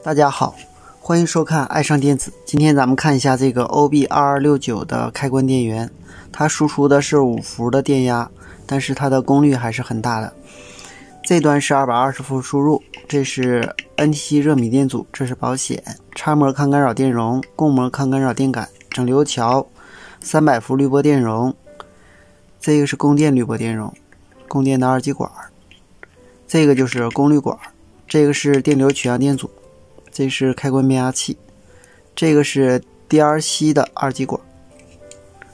大家好，欢迎收看爱上电子。今天咱们看一下这个 OB2269 的开关电源，它输出的是5伏的电压，但是它的功率还是很大的。这端是220伏输入，这是 NTC 热米电阻，这是保险，插模抗干扰电容，供模抗干扰电感，整流桥，300伏滤波电容，这个是供电滤波电容，供电的二极管，这个就是功率管，这个是电流取样电阻，这是开关变压器，这个是 DRC 的二极管，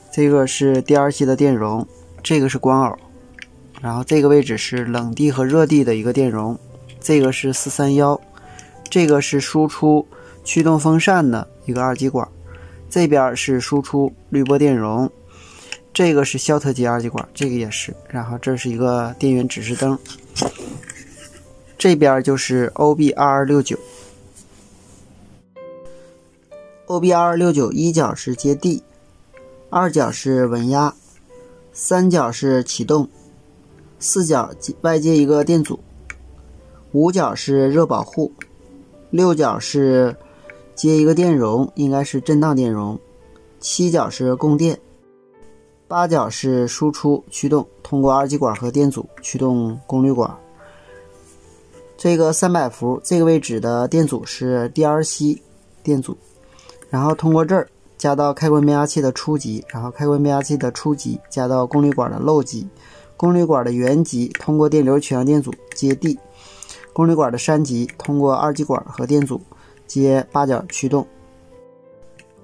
这个是 DRC 的电容，这个是关偶，然后这个位置是冷地和热地的一个电容，这个是431，这个是输出驱动风扇的一个二极管，这边是输出滤波电容，这个是肖特级二极管，这个也是，然后这是一个电源指示灯，这边就是 OB2269。OB2269 一角是接地，二角是稳压，三角是启动，四角外接一个电阻，五角是热保护，六角是接一个电容，应该是震荡电容，七角是供电，八角是输出驱动，通过二极管和电阻驱动功率管。这个300伏这个位置的电阻是 DRC 电阻，然后通过这儿加到开关变压器的初级，然后开关变压器的初级加到功率管的漏级，功率管的原级通过电流取样电阻接地，功率管的山级通过二极管和电阻接八角驱动。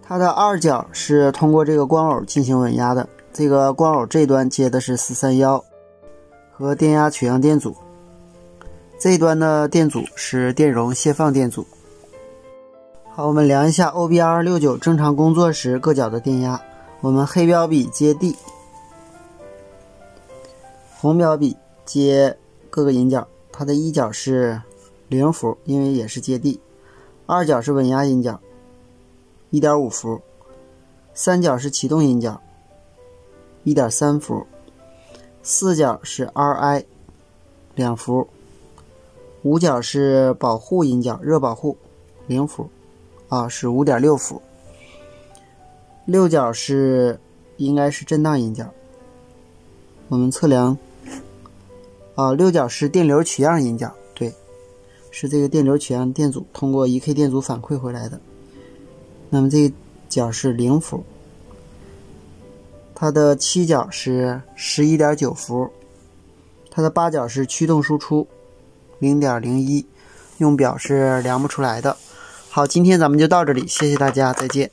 它的二角是通过这个关偶进行稳压的，这个关偶这端接的是431和电压取样电阻，这一端的电阻是电容泄放电阻。好，我们量一下 OB2269 正常工作时各角的电压。我们黑标笔接地，红标笔接各个引角，它的一角是0伏，因为也是接地，二角是稳压引角 1.5 伏，三角是启动引角 1.3 伏，四角是 RI 2伏，五角是保护引角，热保护0伏是 5.6 伏，六角是应该是震荡引角，我们测量六角是电流取样引角，对，是这个电流取样电阻通过 1K 电阻反馈回来的。那么这个角是0伏，它的七角是 11.9 伏，它的八角是驱动输出 0.01， 用表是量不出来的。好，今天咱们就到这里，谢谢大家，再见。